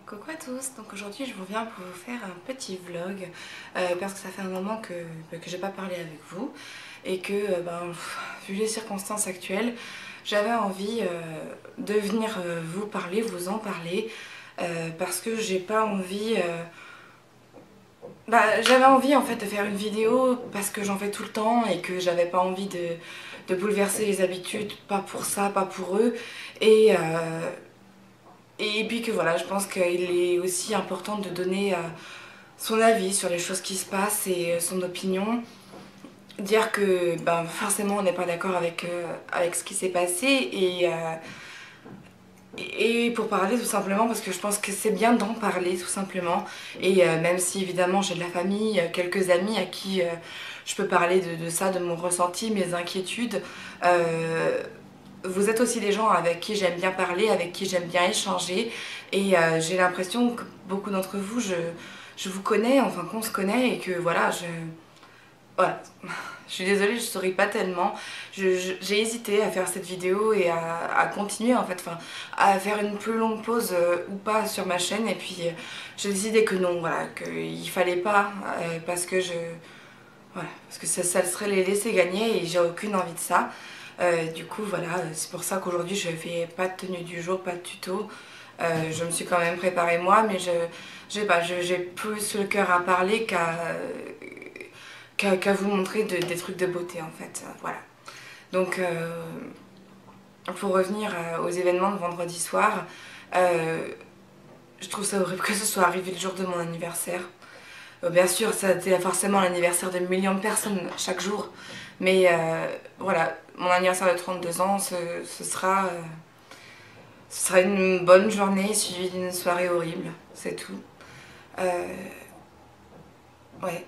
Coucou à tous, donc aujourd'hui je vous viens pour vous faire un petit vlog parce que ça fait un moment que j'ai pas parlé avec vous et que vu les circonstances actuelles j'avais envie de venir vous parler, vous en parler parce que j'ai pas envie j'avais envie en fait de faire une vidéo parce que j'en fais tout le temps et que j'avais pas envie de bouleverser les habitudes, pas pour ça, pas pour eux et puis que voilà, je pense qu'il est aussi important de donner son avis sur les choses qui se passent et son opinion. Dire que forcément on n'est pas d'accord avec ce qui s'est passé et pour parler tout simplement parce que je pense que c'est bien d'en parler tout simplement. Et même si évidemment j'ai de la famille, quelques amis à qui je peux parler de ça, de mon ressenti, mes inquiétudes. Vous êtes aussi des gens avec qui j'aime bien parler, avec qui j'aime bien échanger et j'ai l'impression que beaucoup d'entre vous, je vous connais, enfin qu'on se connaît et que voilà, voilà. Je suis désolée, je souris pas tellement. J'ai hésité à faire cette vidéo et à continuer en fait, enfin, à faire une plus longue pause ou pas sur ma chaîne et puis j'ai décidé que non, voilà, qu'il fallait pas parce que voilà, parce que ça serait les laisser gagner et j'ai aucune envie de ça. Du coup voilà, c'est pour ça qu'aujourd'hui je fais pas de tenue du jour, pas de tuto. Je me suis quand même préparée moi, mais j'ai plus le cœur à parler qu'à vous montrer des trucs de beauté en fait. Voilà. Donc pour revenir aux événements de vendredi soir, je trouve ça horrible que ce soit arrivé le jour de mon anniversaire. Bien sûr, c'était forcément l'anniversaire de millions de personnes chaque jour. Mais voilà, mon anniversaire de 32 ans, ce sera une bonne journée suivie d'une soirée horrible. C'est tout. Ouais.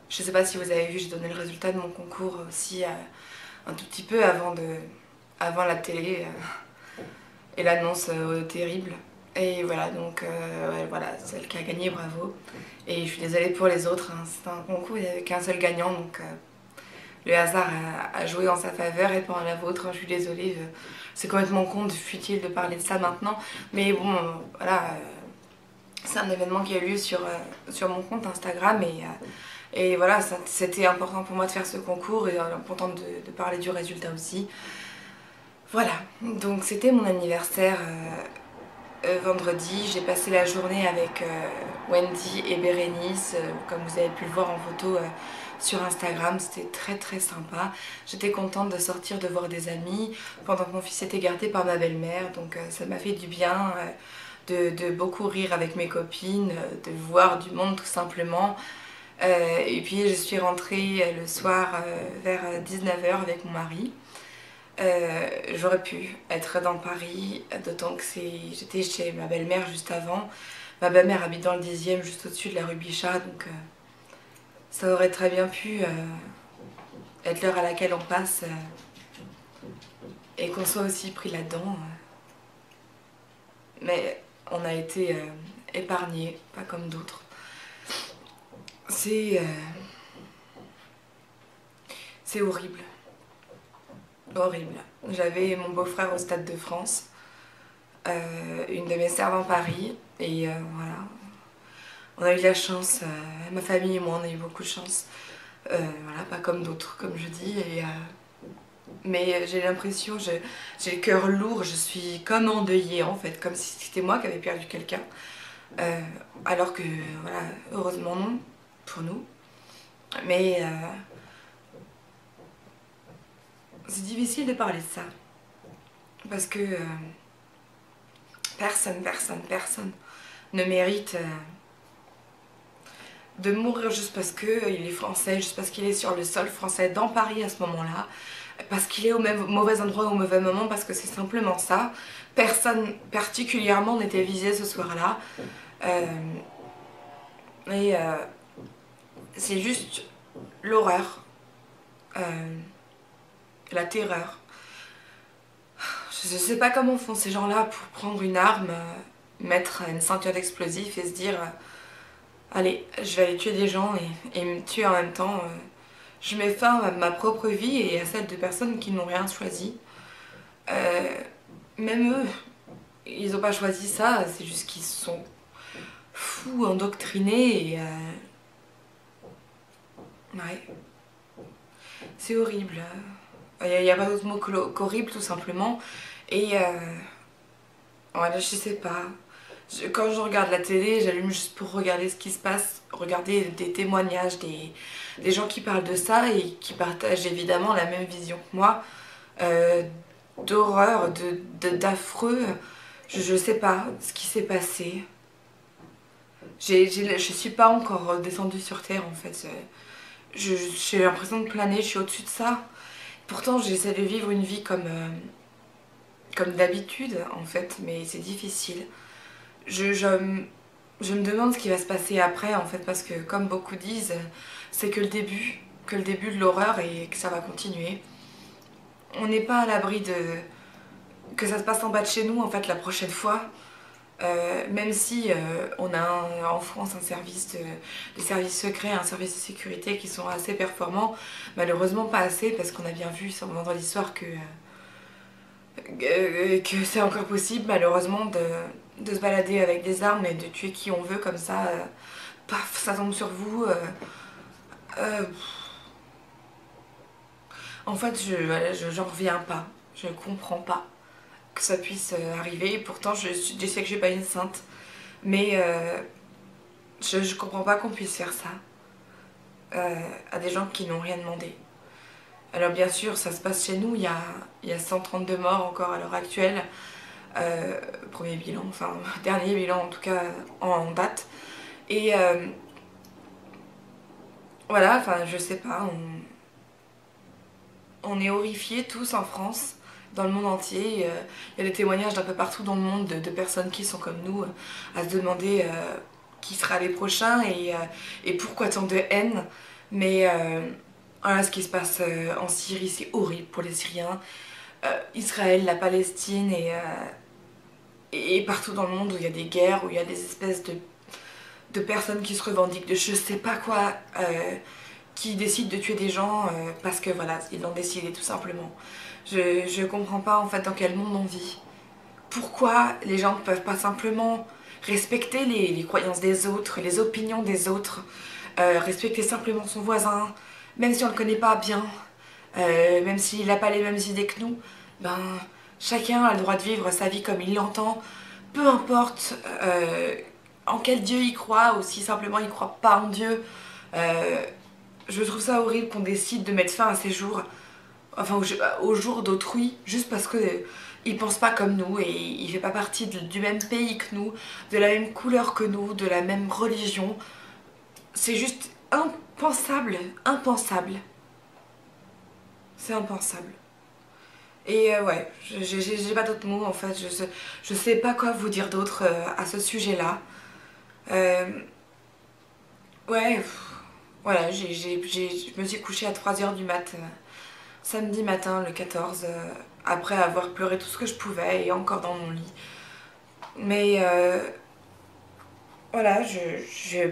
Je sais pas si vous avez vu, j'ai donné le résultat de mon concours aussi un tout petit peu avant la télé et l'annonce terrible. Et voilà, donc ouais, voilà, celle qui a gagné, bravo. Et je suis désolée pour les autres, hein. C'est un concours, il n'y avait qu'un seul gagnant, donc le hasard a joué en sa faveur et pas en la vôtre. Je suis désolée, c'est complètement con, futile de parler de ça maintenant. Mais bon, voilà, c'est un événement qui a eu lieu sur mon compte Instagram et voilà, c'était important pour moi de faire ce concours et important de parler du résultat aussi. Voilà, donc c'était mon anniversaire vendredi. J'ai passé la journée avec Wendy et Bérénice, comme vous avez pu le voir en photo sur Instagram. C'était très très sympa. J'étais contente de sortir, de voir des amis pendant que mon fils était gardé par ma belle-mère, donc ça m'a fait du bien de beaucoup rire avec mes copines, de voir du monde tout simplement. Et puis je suis rentrée le soir vers 19 h avec mon mari. J'aurais pu être dans Paris, d'autant que j'étais chez ma belle-mère juste avant. Ma belle-mère habite dans le 10e, juste au-dessus de la rue Bichat, donc ça aurait très bien pu être l'heure à laquelle on passe et qu'on soit aussi pris là-dedans. Mais on a été épargnés, pas comme d'autres. C'est horrible. Horrible. J'avais mon beau-frère au Stade de France, une de mes sœurs dans Paris, et voilà. On a eu de la chance, ma famille et moi on a eu beaucoup de chance. Voilà, pas comme d'autres, comme je dis. Mais j'ai l'impression, j'ai le cœur lourd, je suis comme endeuillée en fait, comme si c'était moi qui avais perdu quelqu'un. Alors que, voilà, heureusement non, pour nous. Mais c'est difficile de parler de ça. Parce que personne ne mérite de mourir juste parce qu'il est français, juste parce qu'il est sur le sol français dans Paris à ce moment-là, parce qu'il est au mauvais endroit au mauvais moment, parce que c'est simplement ça. Personne particulièrement n'était visé ce soir-là. C'est juste l'horreur, la terreur. Je sais pas comment font ces gens-là pour prendre une arme, mettre une ceinture d'explosifs et se dire allez, je vais aller tuer des gens et me tuer en même temps. Je mets fin à ma propre vie et à celle de personnes qui n'ont rien choisi. Même eux, ils ont pas choisi ça, c'est juste qu'ils sont fous, endoctrinés et ouais, c'est horrible. Il n'y a pas d'autre mot qu'horrible tout simplement. Et voilà, je sais pas. Quand je regarde la télé, j'allume juste pour regarder ce qui se passe, regarder des témoignages, des gens qui parlent de ça et qui partagent évidemment la même vision que moi, euh, d'horreur, d'affreux. Je sais pas ce qui s'est passé. Je suis pas encore descendue sur Terre en fait. J'ai l'impression de planer, je suis au-dessus de ça. Pourtant, j'essaie de vivre une vie comme d'habitude en fait, mais c'est difficile. Je me demande ce qui va se passer après en fait, parce que comme beaucoup disent, c'est que le début de l'horreur et que ça va continuer. On n'est pas à l'abri de que ça se passe en bas de chez nous en fait la prochaine fois. Même si on a en France des services secrets, un service de sécurité qui sont assez performants, malheureusement pas assez parce qu'on a bien vu sur vendredi soir que c'est encore possible malheureusement de se balader avec des armes et de tuer qui on veut comme ça, paf, ça tombe sur vous. Euh, en fait, voilà, j'en reviens pas, je comprends pas que ça puisse arriver. Et pourtant, je sais que je suis pas une sainte, mais je comprends pas qu'on puisse faire ça à des gens qui n'ont rien demandé. Alors bien sûr, ça se passe chez nous, il y a 132 morts encore à l'heure actuelle. Premier bilan, enfin dernier bilan en tout cas en date. Et voilà, enfin je sais pas, on est horrifiés tous en France, dans le monde entier. Il y a des témoignages d'un peu partout dans le monde de personnes qui sont comme nous, à se demander qui sera les prochains et pourquoi tant de haine. Mais voilà, ce qui se passe en Syrie, c'est horrible pour les Syriens. Israël, la Palestine et partout dans le monde où il y a des guerres, où il y a des espèces de personnes qui se revendiquent de je sais pas quoi, qui décident de tuer des gens parce que voilà, ils l'ont décidé tout simplement. Je comprends pas en fait dans quel monde on vit. Pourquoi les gens ne peuvent pas simplement respecter les croyances des autres, les opinions des autres, respecter simplement son voisin, même si on ne le connaît pas bien, même s'il n'a pas les mêmes idées que nous, ben chacun a le droit de vivre sa vie comme il l'entend, peu importe en quel Dieu il croit ou si simplement il croit pas en Dieu. Euh, je trouve ça horrible qu'on décide de mettre fin à ces jours, enfin aux jours d'autrui, juste parce que il pense pas comme nous et il fait pas partie du même pays que nous, de la même couleur que nous, de la même religion. C'est juste impensable, impensable. C'est impensable. Et ouais, j'ai pas d'autres mots en fait, je sais pas quoi vous dire d'autre à ce sujet-là. Euh, ouais, voilà, je me suis couchée à 3 h du mat, samedi matin le 14, après avoir pleuré tout ce que je pouvais et encore dans mon lit. Mais voilà,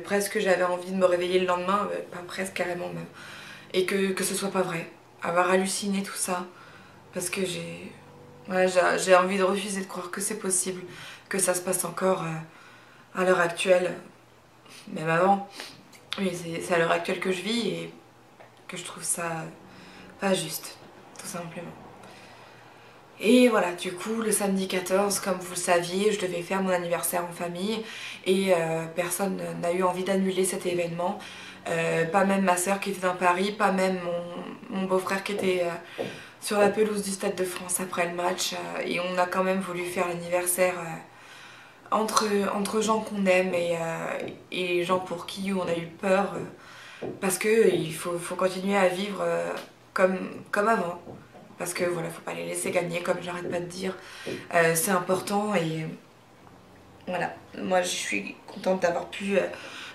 presque j'avais envie de me réveiller le lendemain, pas presque, carrément même. Et que ce soit pas vrai, avoir halluciné tout ça, parce que ouais, j'ai envie de refuser de croire que c'est possible, que ça se passe encore à l'heure actuelle, même avant. Oui, c'est à l'heure actuelle que je vis et que je trouve ça pas juste, tout simplement. Et voilà, du coup, le samedi 14, comme vous le saviez, je devais faire mon anniversaire en famille et personne n'a eu envie d'annuler cet événement. Pas même ma soeur qui était dans Paris, pas même mon beau-frère qui était sur la pelouse du Stade de France après le match. Et on a quand même voulu faire l'anniversaire entre gens qu'on aime et gens pour qui on a eu peur. Parce que il faut continuer à vivre comme avant. Parce que voilà, faut pas les laisser gagner, comme j'arrête pas de dire. C'est important et voilà. Moi, je suis contente d'avoir pu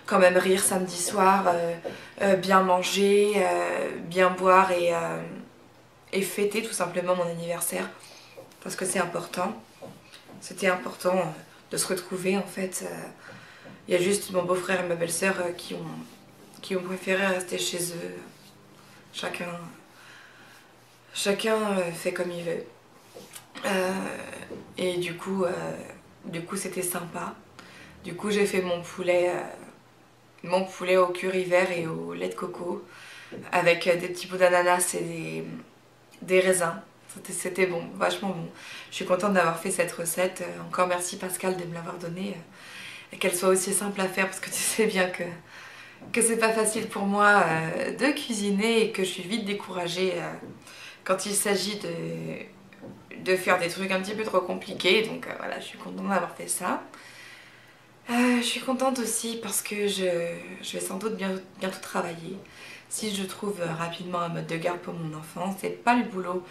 quand même rire samedi soir, bien manger, bien boire et fêter tout simplement mon anniversaire. Parce que c'est important. C'était important de se retrouver en fait. Il y a juste mon beau-frère et ma belle-sœur qui ont préféré rester chez eux. Chacun fait comme il veut. Et du coup, Du coup c'était sympa. Du coup j'ai fait mon poulet au curry vert et au lait de coco avec des petits bouts d'ananas et des raisins. C'était bon, vachement bon. Je suis contente d'avoir fait cette recette. Encore merci Pascal de me l'avoir donnée. Et qu'elle soit aussi simple à faire parce que tu sais bien que c'est pas facile pour moi de cuisiner et que je suis vite découragée quand il s'agit de faire des trucs un petit peu trop compliqués. Donc voilà, je suis contente d'avoir fait ça. Je suis contente aussi parce que je vais sans doute bientôt travailler. Si je trouve rapidement un mode de garde pour mon enfant, c'est pas le boulot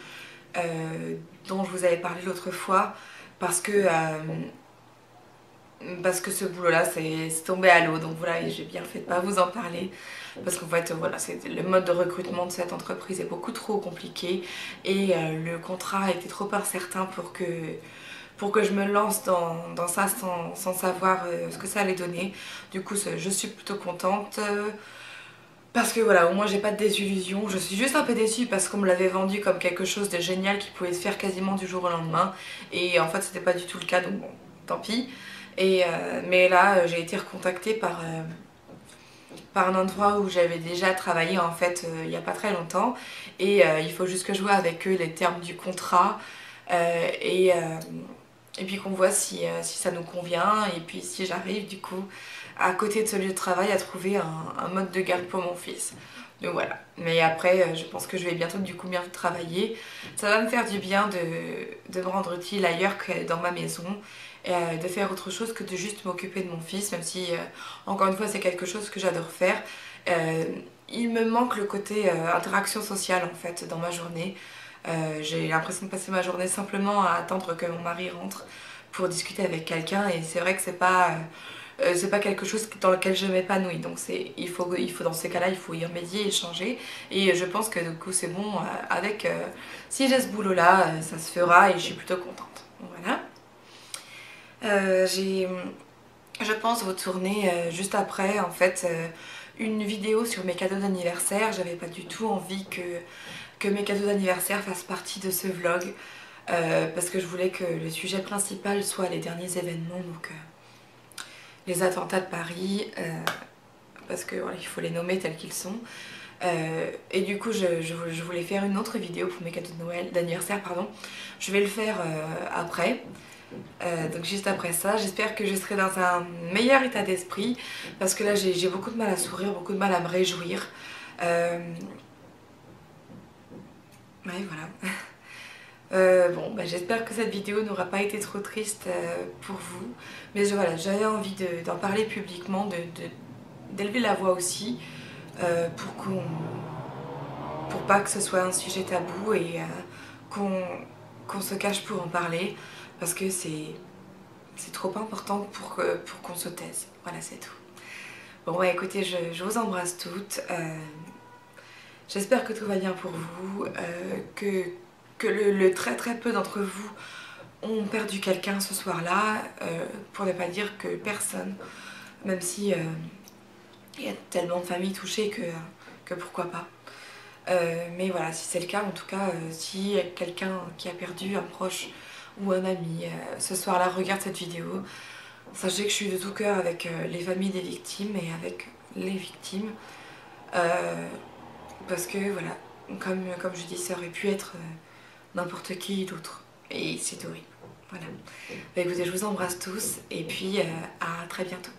dont je vous avais parlé l'autre fois parce que ce boulot-là c'est tombé à l'eau. Donc voilà, j'ai bien fait de pas vous en parler parce qu'en fait voilà, le mode de recrutement de cette entreprise est beaucoup trop compliqué et le contrat était trop incertain pour que je me lance dans ça sans savoir ce que ça allait donner. Du coup je suis plutôt contente parce que voilà, au moins j'ai pas de désillusion. Je suis juste un peu déçue parce qu'on me l'avait vendu comme quelque chose de génial qui pouvait se faire quasiment du jour au lendemain et en fait c'était pas du tout le cas, donc bon, tant pis. Mais là j'ai été recontactée par un endroit où j'avais déjà travaillé en fait il y a pas très longtemps et il faut juste que je vois avec eux les termes du contrat euh, et, euh, et puis qu'on voit si ça nous convient et puis si j'arrive du coup à côté de ce lieu de travail à trouver un mode de garde pour mon fils. Donc voilà, mais après je pense que je vais bientôt du coup bien travailler. Ça va me faire du bien de me rendre utile ailleurs que dans ma maison et de faire autre chose que de juste m'occuper de mon fils, même si encore une fois c'est quelque chose que j'adore faire. Euh, il me manque le côté interaction sociale en fait dans ma journée. J'ai l'impression de passer ma journée simplement à attendre que mon mari rentre pour discuter avec quelqu'un et c'est vrai que c'est pas quelque chose dans lequel je m'épanouis. Donc il faut dans ces cas-là, il faut y remédier, échanger. Et je pense que du coup c'est bon si j'ai ce boulot-là, ça se fera et je suis plutôt contente. Voilà. Je pense vous tourner juste après en fait une vidéo sur mes cadeaux d'anniversaire. J'avais pas du tout envie que mes cadeaux d'anniversaire fassent partie de ce vlog parce que je voulais que le sujet principal soit les derniers événements, donc les attentats de Paris, parce que voilà, il faut les nommer tels qu'ils sont. Et du coup je voulais faire une autre vidéo pour mes cadeaux de Noël, d'anniversaire pardon. Je vais le faire après. Donc juste après ça, j'espère que je serai dans un meilleur état d'esprit parce que là j'ai beaucoup de mal à sourire, beaucoup de mal à me réjouir. Ouais, voilà. Bon, bah, j'espère que cette vidéo n'aura pas été trop triste pour vous. Mais voilà, j'avais envie d'en parler publiquement, d'élever la voix aussi, pour pas que ce soit un sujet tabou et qu'on se cache pour en parler. Parce que c'est trop important pour qu'on se taise. Voilà, c'est tout. Bon, ouais, écoutez, je vous embrasse toutes. J'espère que tout va bien pour vous, que le très très peu d'entre vous ont perdu quelqu'un ce soir-là, pour ne pas dire que personne, même si il y a tellement de familles touchées que pourquoi pas. Mais voilà, si c'est le cas, en tout cas, si quelqu'un qui a perdu un proche ou un ami ce soir-là regarde cette vidéo, sachez que je suis de tout cœur avec les familles des victimes et avec les victimes. Parce que voilà, comme je dis, ça aurait pu être n'importe qui d'autre. Et c'est horrible. Voilà. Bah, écoutez, je vous embrasse tous et puis à très bientôt.